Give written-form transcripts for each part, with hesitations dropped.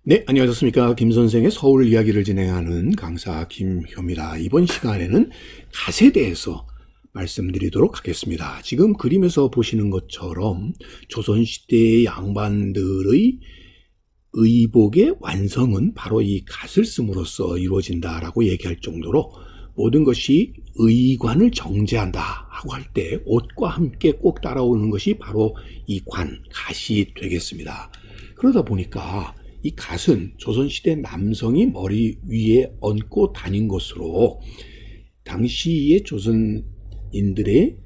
네, 안녕하셨습니까. 김선생의 서울 이야기를 진행하는 강사 김효입니다. 이번 시간에는 갓에 대해서 말씀드리도록 하겠습니다. 지금 그림에서 보시는 것처럼 조선시대의 양반들의 의복의 완성은 바로 이 갓을 씀으로써 이루어진다라고 얘기할 정도로 모든 것이 의관을 정제한다 하고 할 때 옷과 함께 꼭 따라오는 것이 바로 이 갓이 되겠습니다. 그러다 보니까 이 갓은 조선시대 남성이 머리 위에 얹고 다닌 것으로 당시의 조선인들의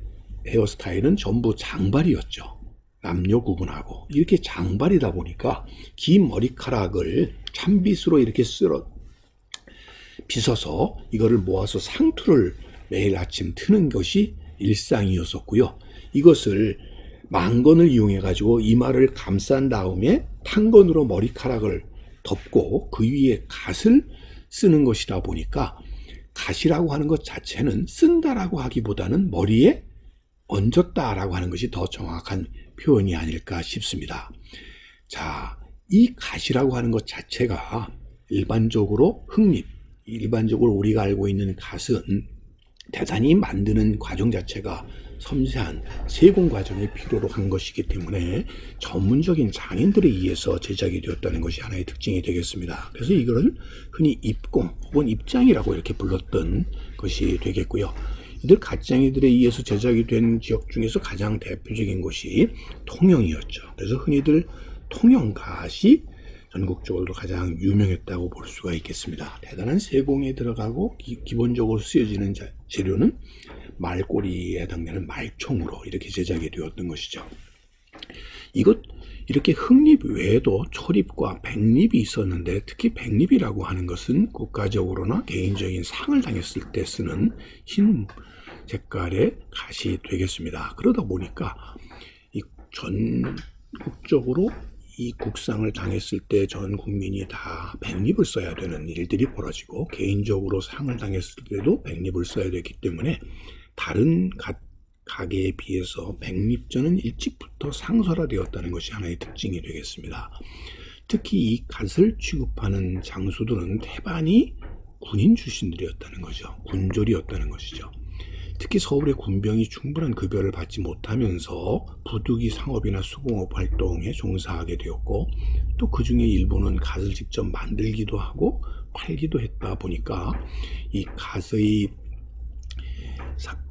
헤어스타일은 전부 장발이었죠. 남녀 구분하고 이렇게 장발이다 보니까 긴 머리카락을 찬빗으로 이렇게 빗어서 이거를 모아서 상투를 매일 아침 트는 것이 일상이었었고요. 이것을 망건을 이용해 가지고 이마를 감싼 다음에 탄건으로 머리카락을 덮고 그 위에 갓을 쓰는 것이다 보니까 갓이라고 하는 것 자체는 쓴다라고 하기보다는 머리에 얹었다라고 하는 것이 더 정확한 표현이 아닐까 싶습니다. 자, 이 갓이라고 하는 것 자체가 일반적으로 일반적으로 우리가 알고 있는 갓은 대단히 만드는 과정 자체가 섬세한 세공 과정이 필요로 한 것이기 때문에 전문적인 장인들에 의해서 제작이 되었다는 것이 하나의 특징이 되겠습니다. 그래서 이거를 흔히 입공 혹은 입장이라고 이렇게 불렀던 것이 되겠고요. 이들 갓장이들에 의해서 제작이 된 지역 중에서 가장 대표적인 곳이 통영이었죠. 그래서 흔히들 통영갓이 전국적으로 가장 유명했다고 볼 수가 있겠습니다. 대단한 세공에 들어가고 기본적으로 쓰여지는 재료는 말꼬리에 해당되는 말총으로 이렇게 제작이 되었던 것이죠. 이렇게 흑립 외에도 초립과 백립이 있었는데 특히 백립이라고 하는 것은 국가적으로나 개인적인 상을 당했을 때 쓰는 흰 색깔의 갓이 되겠습니다. 그러다 보니까 전국적으로 이 국상을 당했을 때 전 국민이 다 백립을 써야 되는 일들이 벌어지고 개인적으로 상을 당했을 때도 백립을 써야 되기 때문에 다른 가게에 비해서 백립전은 일찍부터 상설화되었다는 것이 하나의 특징이 되겠습니다. 특히 이 갓을 취급하는 장수들은 태반이 군인 출신들이었다는 거죠. 군졸이었다는 것이죠. 특히 서울의 군병이 충분한 급여를 받지 못하면서 부득이 상업이나 수공업 활동에 종사하게 되었고 또 그 중에 일부는 갓을 직접 만들기도 하고 팔기도 했다 보니까 이 갓의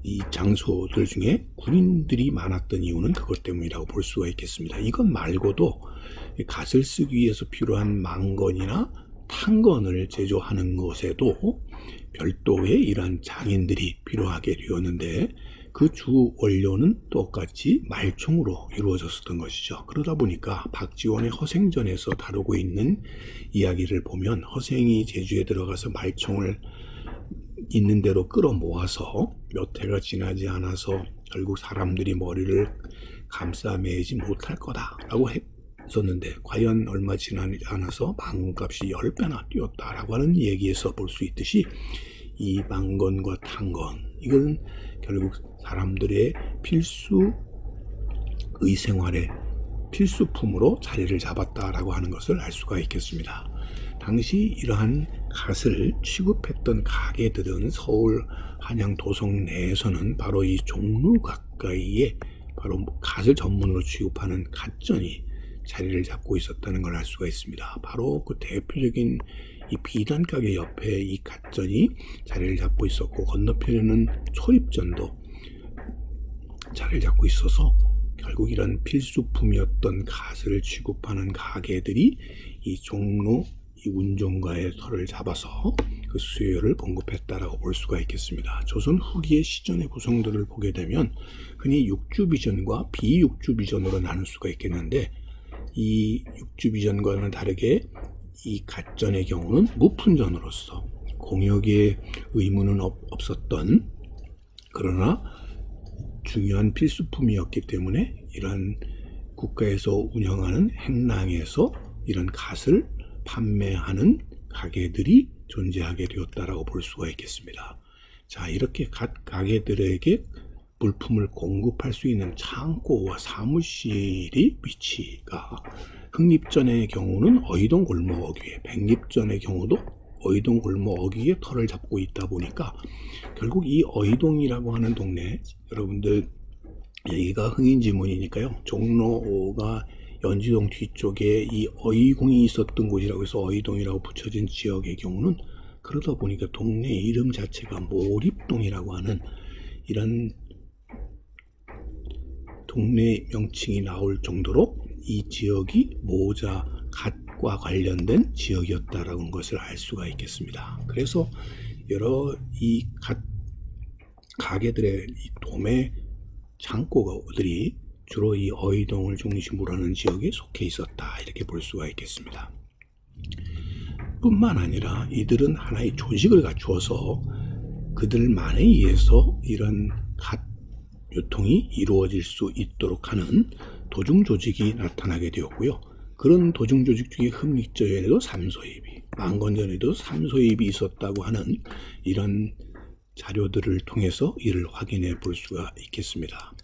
이 장소들 중에 군인들이 많았던 이유는 그것 때문이라고 볼 수가 있겠습니다. 이것 말고도 갓을 쓰기 위해서 필요한 망건이나 탄건을 제조하는 것에도 별도의 이러한 장인들이 필요하게 되었는데 그 주 원료는 똑같이 말총으로 이루어졌었던 것이죠. 그러다 보니까 박지원의 허생전에서 다루고 있는 이야기를 보면 허생이 제주에 들어가서 말총을 있는 대로 끌어모아서 몇 해가 지나지 않아서 결국 사람들이 머리를 감싸매지 못할 거다라고 했었는데 과연 얼마 지나지 않아서 망값이 10배나 뛰었다라고 하는 얘기에서 볼 수 있듯이 이 망건과 탄건 이건 결국 사람들의 필수 의생활의 필수품으로 자리를 잡았다라고 하는 것을 알 수가 있겠습니다. 당시 이러한 갓을 취급했던 가게들은 서울 한양 도성 내에서는 바로 이 종로 가까이에 바로 갓을 전문으로 취급하는 갓전이 자리를 잡고 있었다는 걸 알 수가 있습니다. 바로 그 대표적인 이 비단 가게 옆에 이 갓전이 자리를 잡고 있었고 건너편에는 초입전도 자리를 잡고 있어서 결국 이런 필수품이었던 갓을 취급하는 가게들이 이 종로 이 운종가의 털을 잡아서 그 수요를 공급했다라고 볼 수가 있겠습니다. 조선 후기의 시전의 구성들을 보게 되면 흔히 육주비전과 비육주비전으로 나눌 수가 있겠는데 이 육주비전과는 다르게 이 갓전의 경우는 무푼전으로서 공역의 의무는 없었던 그러나 중요한 필수품이었기 때문에 이런 국가에서 운영하는 행랑에서 이런 갓을 판매하는 가게들이 존재하게 되었다라고 볼 수가 있겠습니다. 자, 이렇게 갓 가게들에게 물품을 공급할 수 있는 창고와 사무실이 위치가 흑립전의 경우는 어이동 골목 어귀에, 백립전의 경우도 어이동 골목 어귀에 터를 잡고 있다 보니까 결국 이 어이동이라고 하는 동네, 여러분들 여기가 흥인지문이니까요, 종로가 연지동 뒤쪽에 이 어이궁이 있었던 곳이라고 해서 어이동이라고 붙여진 지역의 경우는 그러다 보니까 동네 이름 자체가 몰입동이라고 하는 이런 동네 명칭이 나올 정도로 이 지역이 모자 갓과 관련된 지역이었다라는 것을 알 수가 있겠습니다. 그래서 여러 이 가게들의 이 도매 창고들이 주로 이 어이동을 중심으로 하는 지역에 속해 있었다, 이렇게 볼 수가 있겠습니다. 뿐만 아니라 이들은 하나의 조직을 갖추어서 그들만에 의해서 이런 유통이 이루어질 수 있도록 하는 도중 조직이 나타나게 되었고요. 그런 도중 조직 중에 흑립전에도 삼소입이, 망건전에도 삼소입이 있었다고 하는 이런 자료들을 통해서 이를 확인해 볼 수가 있겠습니다.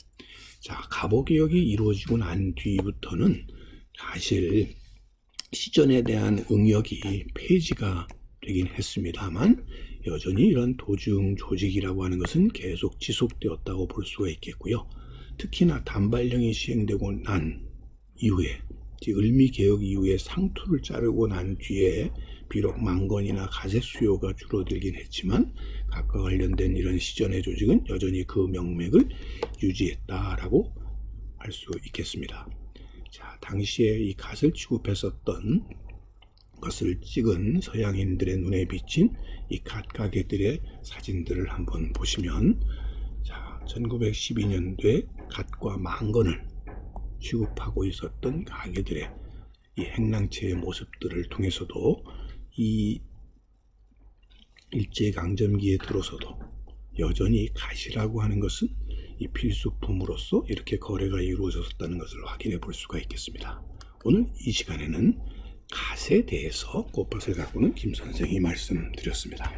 자, 갑오개혁이 이루어지고 난 뒤부터는 사실 시전에 대한 응역이 폐지가 되긴 했습니다만 여전히 이런 도중 조직이라고 하는 것은 계속 지속되었다고 볼 수가 있겠고요. 특히나 단발령이 시행되고 난 이후에, 을미개혁 이후에 상투를 자르고 난 뒤에 비록 망건이나 가세 수요가 줄어들긴 했지만 각과 관련된 이런 시전의 조직은 여전히 그 명맥을 유지했다라고 할 수 있겠습니다. 자, 당시에 이 갓을 취급했었던 것을 찍은 서양인들의 눈에 비친 이 갓 가게들의 사진들을 한번 보시면, 자, 1912년도에 갓과 망건을 취급하고 있었던 가게들의 이 행랑채의 모습들을 통해서도 이 일제강점기에 들어서도 여전히 갓이라고 하는 것은 이 필수품으로서 이렇게 거래가 이루어졌다는 것을 확인해 볼 수가 있겠습니다. 오늘 이 시간에는 갓에 대해서 꽃밭을 가꾸는 김 선생이 말씀드렸습니다.